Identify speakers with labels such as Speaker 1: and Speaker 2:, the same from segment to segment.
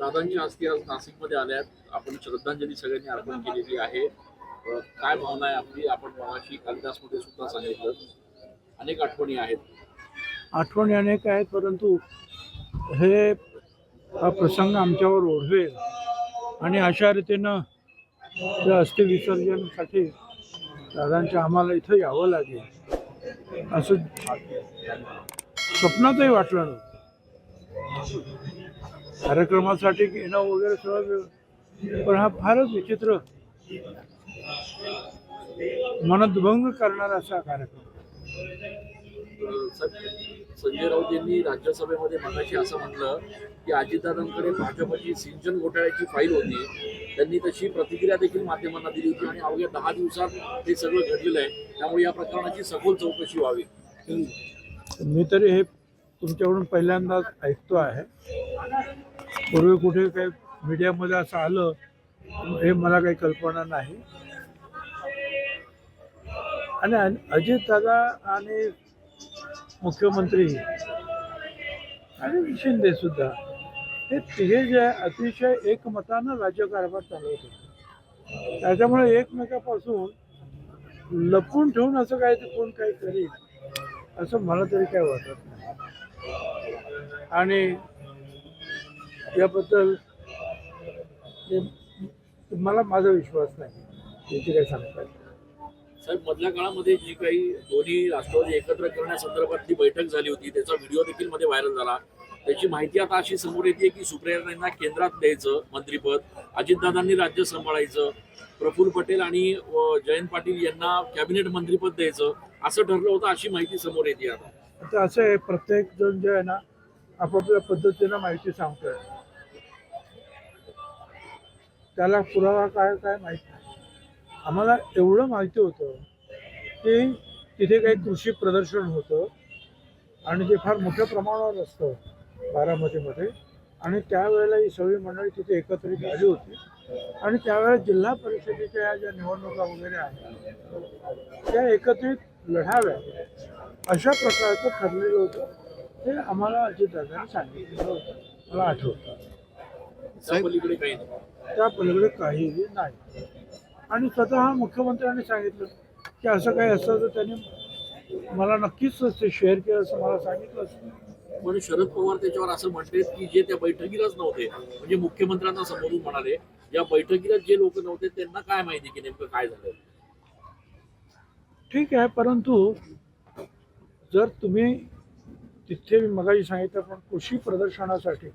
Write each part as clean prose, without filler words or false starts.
Speaker 1: दादांची आस्ती आज नाशिकमध्ये आल्यात. आपण श्रद्धांजली सगळ्यांनी अर्पण केलेली आहे. काय भावना आहे आपली? आपण मगाशी कालिदासमध्ये सुद्धा सांगितलं, अनेक आठवणी आहेत.
Speaker 2: आठवणी अनेक आहेत, परंतु हे हा प्रसंग आमच्यावर ओढवेल आणि अशा रीतीनं त्या अस्थि विसर्जनासाठी दादांच्या आम्हाला इथं यावं लागेल असं स्वप्नातही वाटलं नव्हतं. कार्यक्रमासाठी येणं वगैरे सगळं, पण हा फारच विचित्र, मनोद्भंग करणारा असा कार्यक्रम.
Speaker 1: संजय राऊत यांनी राज्यसभेमध्ये मगाशी असं म्हटलं की अजितदादांकडे भाजपची सिंचन घोटाळ्याची फाईल होती. त्यांनी तशी प्रतिक्रिया देखील माध्यमांना दिली होती आणि अवघ्या 10 दिवसात हे सगळं घडलेलं आहे. त्यामुळे या प्रकरणाची सखोल चौकशी व्हावी.
Speaker 2: मी तरी हे तुमच्याकडून पहिल्यांदाच ऐकतो आहे. पूर्वी कुठे काही मीडियामध्ये असं आलं हे मला काही कल्पना नाही. आणि अजितदादा आणि मुख्यमंत्री आणि शिंदे सुद्धा हे तिघे जे अतिशय एकमतानं राज्यकारभार चालवत होते. त्याच्यामुळे एकमेकापासून लपून ठेवून असं काय ते कोण काही करेल असं मला तरी काय वाटत नाही. आणि याबद्दल मला माझा विश्वास नाही याची काही सांगता येईल.
Speaker 1: साहेब, मधल्या काळामध्ये जी काही दोन्ही राष्ट्रवादी एकत्र करण्यासंदर्भातली बैठक झाली होती, त्याचा व्हिडिओ देखील मध्ये व्हायरल झाला. त्याची माहिती आता अशी समोर येते की सुप्रियाताईंना केंद्रात द्यायचं मंत्रिपद, अजितदादांनी राज्य सांभाळायचं, प्रफुल्ल पटेल आणि जयंत पाटील यांना कॅबिनेट मंत्रिपद द्यायचं असं ठरलं होतं, अशी माहिती समोर येते.
Speaker 2: आता असं आहे, प्रत्येक जण जे आहे ना आपापल्या पद्धतीनं माहिती सांगतोय. त्याला पुरावा काय काय माहिती नाही. आम्हाला एवढं माहिती होतं की तिथे काही कृषी प्रदर्शन होतं आणि ते फार मोठ्या प्रमाणावर असतं बारामतीमध्ये. आणि त्यावेळेला ही सगळी मंडळी तिथे एकत्रित आली होती आणि त्यावेळेला जिल्हा परिषदेच्या ज्या निवडणुका वगैरे आहेत त्या एकत्रित लढाव्या अशा प्रकारचं ठरलेलं होतं. ते आम्हाला अजितदादांनी सांगितलेलं होतं, मला आठवतं. त्या पलीकडे काहीही नाही. आणि स्वतः मुख्यमंत्र्यांनी सांगितलं की असं काही असतं तर त्यांनी मला नक्कीच ते शेअर केलं असं मला सांगितलं असतं.
Speaker 1: पण शरद पवार त्याच्यावर असं म्हणतात की जे त्या बैठकीलाच नव्हते, म्हणजे मुख्यमंत्र्यांना समोरून म्हणाले या बैठकीला जे लोक नव्हते त्यांना काय माहिती की नेमकं काय झालं.
Speaker 2: ठीक आहे, परंतु जर तुम्ही तिथे मगाशी सांगितलं पण कृषी प्रदर्शनासाठी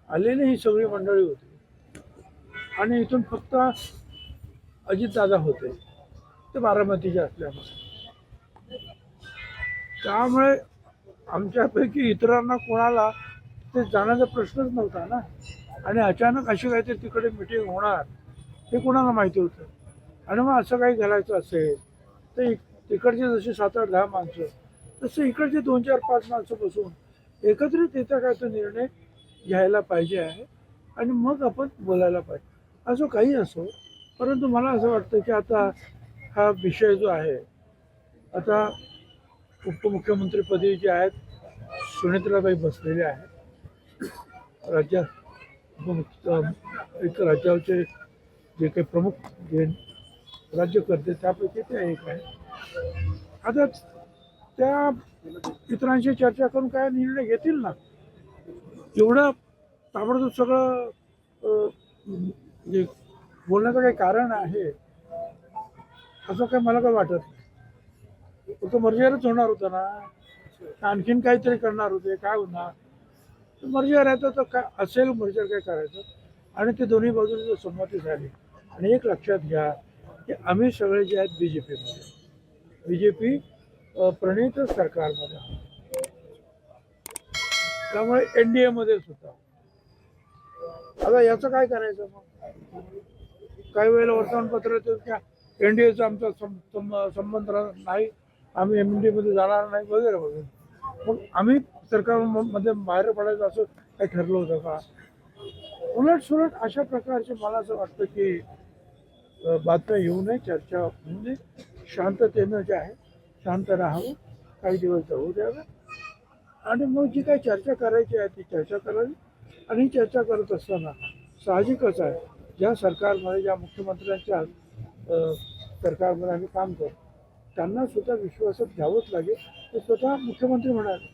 Speaker 2: आलेली ही सगळी मंडळी होती आणि इथून फक्त अजितदादा होते ते बारामतीचे असल्यामुळे, त्यामुळे आमच्यापैकी इतरांना कोणाला ते जाण्याचा प्रश्नच नव्हता ना. आणि अचानक अशी काहीतरी तिकडे मिटिंग होणार हे कोणाला माहिती होतं. आणि मग असं काही घालायचं असेल तर तिकडचे जसे 7-8-10 माणसं तसे इकडचे 2-4-5 माणसं बसून एकत्रित येता काय तो निर्णय घ्यायला पाहिजे आहे आणि मग आपण बोलायला पाहिजे. असं काही असो, परंतु मला असं वाटतं की आता हा विषय जो आहे, आता उपमुख्यमंत्रीपदी जे आहेत सुनेत्राबाई बसलेले आहेत. एक राज्याचे जे काही प्रमुख जे राज्यकर्ते त्यापैकी ते एक आहे. आता त्या इतरांशी चर्चा करून काय निर्णय घेतील ना. एवढं ताबडतोब सगळं जे बोलण्याचं काही कारण आहे असं काय मला काय वाटत नाही. फक्त मर्जीवरच होणार होतं ना, आणखीन काहीतरी करणार होते, काय होणार. मर्जीवर येतं तर काय असेल, मर्जीवर काय करायचं. आणि ते दोन्ही बाजूने संमती झाली. आणि एक लक्षात घ्या की आम्ही सगळे जे आहेत बीजेपी प्रणित सरकारमध्ये आहोत, त्यामुळे NDA मध्ये सुद्धा. आता याचं काय करायचं मग. काही वेळेला वर्तमानपत्र येतं की NDAचा आमचा संबंध नाही, आम्ही MD मध्ये जाणार नाही वगैरे वगैरे. मग आम्ही सरकारमध्ये बाहेर पडायचं असं काही ठरलं होतं का. उलट अशा प्रकारचे मला असं वाटतं की बातम्या येऊ नये, चर्चा होऊ नये, शांततेनं जे आहे शांत राहावं, काही दिवस जाऊ द्यावं आणि मग जी काही चर्चा करायची आहे ती चर्चा करावी. आणि चर्चा करत असताना साहजिकच आहे, ज्या सरकारमध्ये ज्या मुख्यमंत्र्यांच्या सरकारमध्ये आम्ही काम करतो त्यांना सुद्धा विश्वासात घ्यावंच लागेल. ते स्वतः मुख्यमंत्री म्हणाले.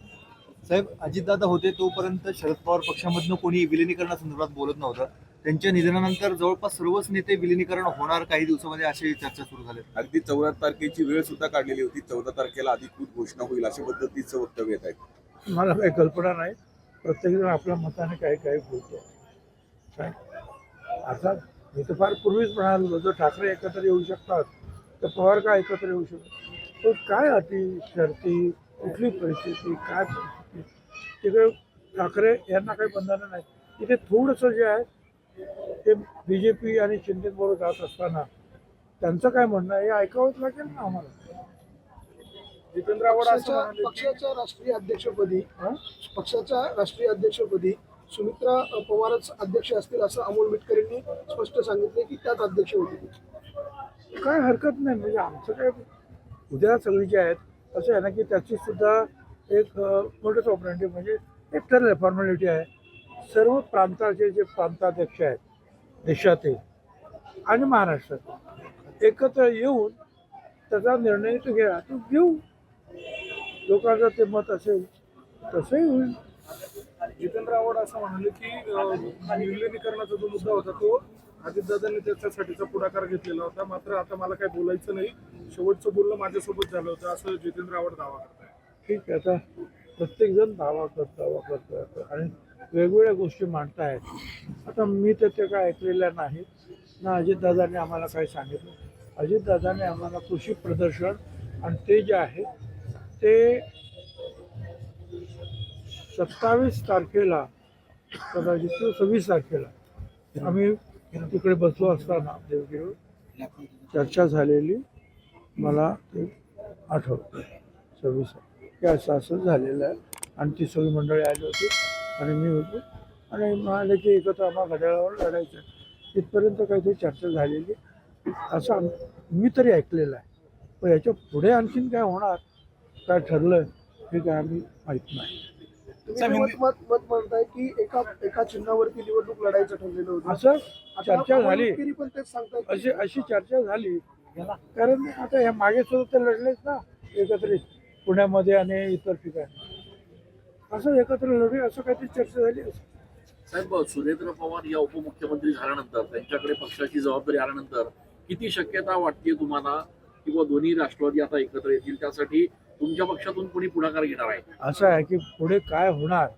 Speaker 3: साहेब, अजितदादा होते तोपर्यंत शरद पवार पक्षामधनं कोणी विलिनीकरणासंदर्भात बोलत नव्हतं. त्यांच्या निधनानंतर जवळपास सर्वच नेते विलिनीकरण होणार काही दिवसामध्ये अशी चर्चा सुरू झाली.
Speaker 4: अगदी 14 तारखेची वेळ सुद्धा काढलेली होती. 14 तारखेला अधिकृत घोषणा होईल अशा पद्धतीचं वक्तव्य येत आहे.
Speaker 2: मला काही कल्पना नाही. प्रत्येकजण आपल्या मताने काही काही बोलतो. काय आता मी तर फार पूर्वीच म्हणालो, जर ठाकरे एकत्र येऊ शकतात तर पवार का एकत्र येऊ शकतात. तो काय अटी शर्ती, कुठली परिस्थिती, काय परिस्थिती, तिकडे ठाकरे यांना काही बंधनं नाही. इथे थोडंसं जे आहे ते BJP आणि शिंदेबरोबर जात असताना त्यांचं काय म्हणणं आहे हे ऐकावंच लागेल ना आम्हाला. जितेंद्र आव्हाड असं म्हणाले की
Speaker 5: पक्षाच्या राष्ट्रीय अध्यक्षपदी पक्षाच्या राष्ट्रीय अध्यक्षपदी सुमित्रा पवारच अध्यक्ष असतील असं अमोल मिटकर यांनी स्पष्ट सांगितले की त्याच अध्यक्ष होतील.
Speaker 2: काय हरकत नाही. म्हणजे आमचं काय उद्या सगळी जे आहेत असं आहे ना की त्याची सुद्धा एक मोठंच ऑपरेटिव्ह म्हणजे एक ठरलं फॉर्मॅलिटी आहे. सर्व प्रांताचे जे प्रांताध्यक्ष आहेत देशातील आणि महाराष्ट्रातील एकत्र येऊन त्याचा निर्णय तो घ्या, तो घेऊ. लोकांचं ते मत असेल तसंही होईल.
Speaker 5: जितेंद्र आव्हाड असं म्हणाले की विलिनीकरणाचा जो मुद्दा होता तो अजितदादांनी त्याच्यासाठीचा पुढाकार घेतलेला होता, मात्र आता मला काही बोलायचं नाही, शेवटचं बोलणं माझ्यासोबत झालं होतं असं जितेंद्र आव्हाड दावा करताय.
Speaker 2: ठीक आहे. आता प्रत्येकजण दावा करतो आणि वेगवेगळ्या गोष्टी मांडतायत. आता मी तर ते काय ऐकलेल्या नाहीत ना अजितदादांनी आम्हाला काय सांगितलं. अजितदादांनी आम्हाला कृषी प्रदर्शन आणि ते जे आहे ते 27 तारखेला कदाचित 26 तारखेला आम्ही तिकडे बसलो असताना देवगिरीवर चर्चा झालेली मला ते आठवतं. 26 हे असं झालेलं आहे आणि ती सगळी मंडळी आली होती आणि मी होतो आणि म्हणाले की एकत्र आम्हाला घड्याळावर लढायचं. इथपर्यंत काहीतरी चर्चा झालेली असं मी तरी ऐकलेलं आहे. पण याच्या पुढे आणखीन काय होणार, काय ठरलं हे काय आम्ही माहीत नाही.
Speaker 5: तुम्ही मत म्हणताय की एका चिन्हावरती निवडणूक लढायचं ठरलेलं होतं
Speaker 2: असं चर्चा झाली.
Speaker 5: पण तेच सांगताय
Speaker 2: अशी चर्चा झाली. कारण आता ह्या मागे सुद्धा ते लढलेच ना एकत्रित पुण्यामध्ये आणि इतर ठिकाणी. असं एकत्र लढू असं काहीतरी चर्चा झाली असं.
Speaker 1: साहेब, सुरेंद्र पवार या उपमुख्यमंत्री झाल्यानंतर त्यांच्याकडे पक्षाची जबाबदारी आल्यानंतर किती शक्यता वाटते तुम्हाला किंवा दोन्ही राष्ट्रवादी आता एकत्र येतील, त्यासाठी तुमच्या पक्षातून कोणी पुढाकार घेणार आहे?
Speaker 2: असं आहे की पुढे काय होणार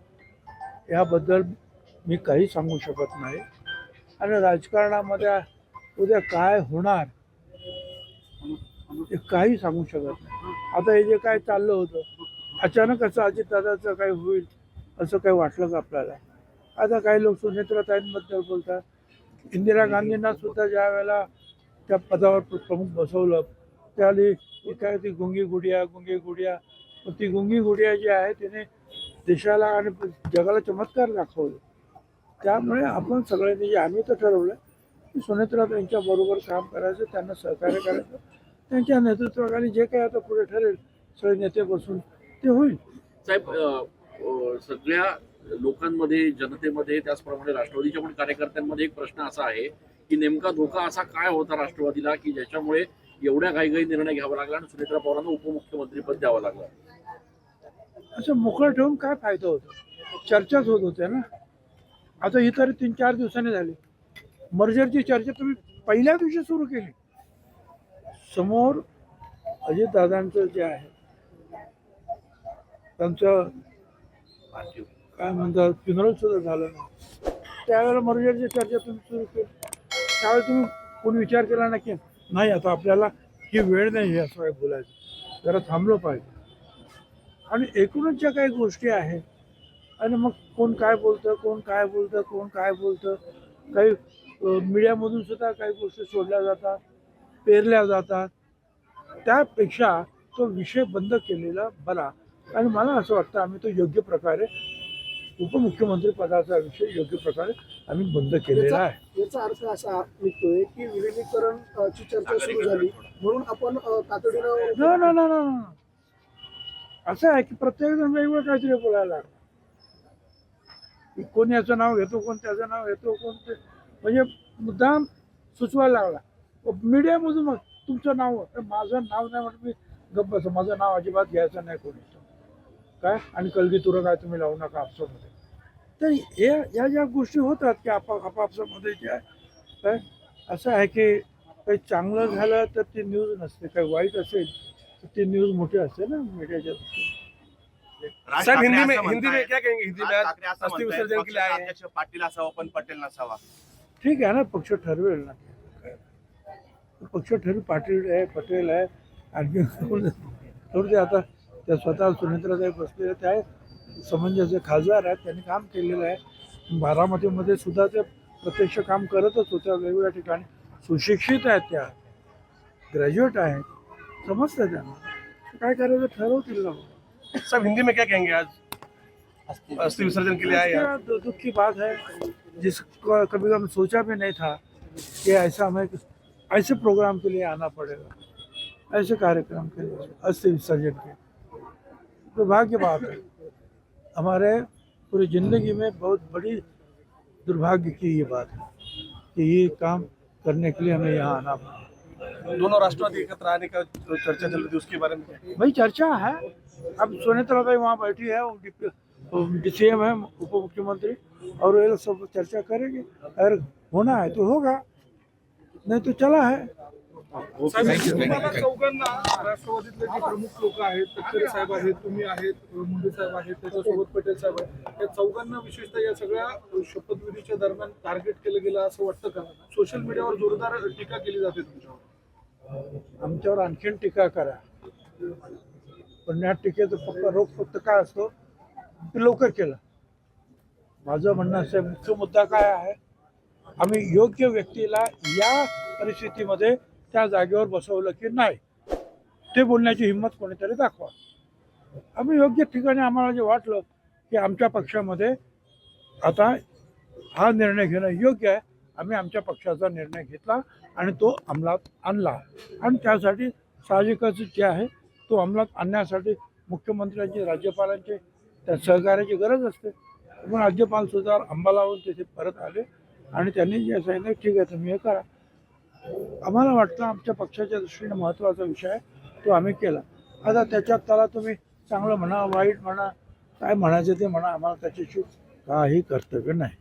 Speaker 2: याबद्दल मी काही सांगू शकत नाही आणि राजकारणामध्ये उद्या काय होणार हे काही सांगू शकत नाही. आता हे जे काय चाललं होतं अचानक असं अजितदादाचं काय होईल असं काही वाटलं का आपल्याला? आता काही लोक सुनेत्राताईंबद्दल बोलतात. इंदिरा गांधींना सुद्धा ज्या वेळेला त्या पदावर प्रमुख बसवलं त्यावेळी काय ती गुंगी गुडिया मग ती गुंगी गुडिया जी आहे तिने देशाला आणि जगाला चमत्कार दाखवले. त्यामुळे आपण सगळ्यांनी जे आम्ही तर ठरवलं की सुनेत्राताईंच्या बरोबर काम करायचं, त्यांना सहकार्य करायचं. त्यांच्या नेतृत्वाखाली जे काही आता पुढे ठरेल सगळे नेते बसून ते होईल.
Speaker 1: साहेब, सगळ्या लोकांमध्ये, जनतेमध्ये, त्याचप्रमाणे राष्ट्रवादीच्या पण कार्यकर्त्यांमध्ये एक प्रश्न असा आहे की नेमका धोका असा काय होता राष्ट्रवादीला की ज्याच्यामुळे एवढ्या घाईघाई निर्णय घ्यावा लागला आणि सुनेत्रा पवारांना उपमुख्यमंत्रीपद द्यावं लागलं?
Speaker 2: असं मोकळं ठेवून काय फायदा होतो? चर्चाच होत होत्या ना. आता ही तरी 3-4 दिवसांनी झाली. मर्जरची चर्चा तुम्ही पहिल्या दिवशी सुरू केली. समोर अजितदादांचं जे आहे त्यांचं काय म्हणतात फ्युनरल सुद्धा झालं नाही. त्यावेळेला मर्जरची चर्चा तुम्ही सुरू केली. त्यावेळेला तुम्ही कोणी विचार केला ना की नाही आता आपल्याला ही वेळ नाही असं काय बोलायचं, जरा थांबलो पाहिजे. आणि एकूणच ज्या काही गोष्टी आहेत आणि मग कोण काय बोलतं काही मीडियामधून सुद्धा काही गोष्टी सोडल्या जातात, पेरल्या जातात. त्यापेक्षा तो विषय बंद केलेला बरा. आणि मला असं वाटतं आम्ही तो योग्य प्रकारे उपमुख्यमंत्री पदाचा विषय योग्य प्रकारे आम्ही बंद केलेला आहे.
Speaker 5: याचा अर्थ असा निघतोय की विलिनीकरणची चर्चा सुरू झाली म्हणून आपण तातडीनं
Speaker 2: न असं आहे की प्रत्येक जण वेगवेगळं काहीतरी बोलायला लागला. कोण याचं नाव घेतो, कोण त्याचं नाव घेतो, कोण ते म्हणजे मुद्दाम सुचवायला लागला. मीडियामधून मग तुमचं नाव, तर माझं नाव नाही म्हणून मी गप्प बसतो. माझं नाव अजिबात घ्यायचं नाही कोणी काय, आणि कलगीतुरं काय तुम्ही लावू नका आपसामध्ये. तर या ज्या गोष्टी होतात की आपापसामध्ये ज्या काय असं आहे की काही चांगलं झालं तर ती न्यूज नसते, काही वाईट असेल तर ती न्यूज मोठी असते ना मीडियाच्या दृष्टीने.
Speaker 6: साहब हिंदी में क्या कहेंगे? हिंदी में आज अस्थि विसर्जन के लिए आए हैं.
Speaker 7: पाटील असावा पण पटेल नसावा.
Speaker 2: ठीक आहे ना, पक्ष ठरवेल ना. पक्ष ठरवेल, पाटील आहे, पटेल आहे, आणखी थोडं ते आता त्या स्वतः सुनेत्राताई बसलेल्या त्या समंजस खासदार आहेत, त्यांनी काम केलेलं आहे. बारामतीमध्ये सुद्धा ते प्रत्यक्ष काम करतच होत्या वेगवेगळ्या ठिकाणी. सुशिक्षित आहेत, त्या ग्रॅज्युएट आहेत, समजतं त्यांना काय करायचं ठरवतील ना.
Speaker 6: साहब हिंदी में क्या कहेंगे? आज अस्थि विसर्जन के लिए आए हैं.
Speaker 2: दुख की बात है, जिसको कभी कभी सोचा भी नहीं था कि ऐसा हमें ऐसे प्रोग्राम के लिए आना पड़ेगा, ऐसे कार्यक्रम के लिए अस्थि विसर्जन के. दुर्भाग्य बात है, हमारे पूरी ज़िंदगी में बहुत बड़ी दुर्भाग्य की ये बात है कि ये काम करने के लिए हमें यहाँ आना पड़ा.
Speaker 6: दोनों राष्ट्रवादी एकत्र आने का जो चर्चा चल रही थी उसके बारे में क्या?
Speaker 2: भाई चर्चा है, अब सुनेत्राताई वहाँ बैठी है, वो DCM है, उप मुख्यमंत्री, और ये लोग सब चर्चा करेंगे. अगर होना है तो होगा, नहीं तो चला है.
Speaker 5: तुम्हाला चौघांना राष्ट्रवादीतले जे प्रमुख लोक आहेत, तटकरे साहेब आहेत, तुम्ही आहेत, मुंडे साहेब आहेत, त्याच्यासोबत पटेल साहेब आहेत, या चौघांना विशेषतः या सगळ्या शपथविधीच्या दरम्यान टार्गेट केलं गेलं असं वाटतं का? सोशल मीडियावर जोरदार टीका केली जाते तुमच्यावर.
Speaker 2: आमच्यावर आणखीन टीका करा, पण या टीकेचं रोख फक्त काय असतो ते लवकर केलं. माझं म्हणणं असं आहे, मुख्य मुद्दा काय आहे, आम्ही योग्य व्यक्तीला या परिस्थितीमध्ये त्या जागेवर बसवलं की नाही, ते बोलण्याची हिंमत कोणीतरी दाखवा. आम्ही योग्य ठिकाणी, आम्हाला जे वाटलं की आमच्या पक्षामध्ये आता हा निर्णय घेणं योग्य आहे, आम्ही आमच्या पक्षाचा निर्णय घेतला आणि तो अंमलात आणला. आणि त्यासाठी साहजिकच जे आहे तो अंमलात आणण्यासाठी मुख्यमंत्र्यांची, राज्यपालांची त्या सहकार्याची गरज असते. पण राज्यपाल सुद्धा अंबालावून तिथे परत आले आणि त्यांनी जे सांगितलं ठीक आहे तुम्ही हे करा. आम्हाला वाटलं आमच्या पक्षाच्या दृष्टीने महत्त्वाचा विषय आहे, तो आम्ही केला. आता त्याच्यात त्याला तुम्ही चांगलं म्हणा, वाईट म्हणा, काय म्हणायचं ते म्हणा, आम्हाला त्याच्याशी काही कर्तव्य नाही.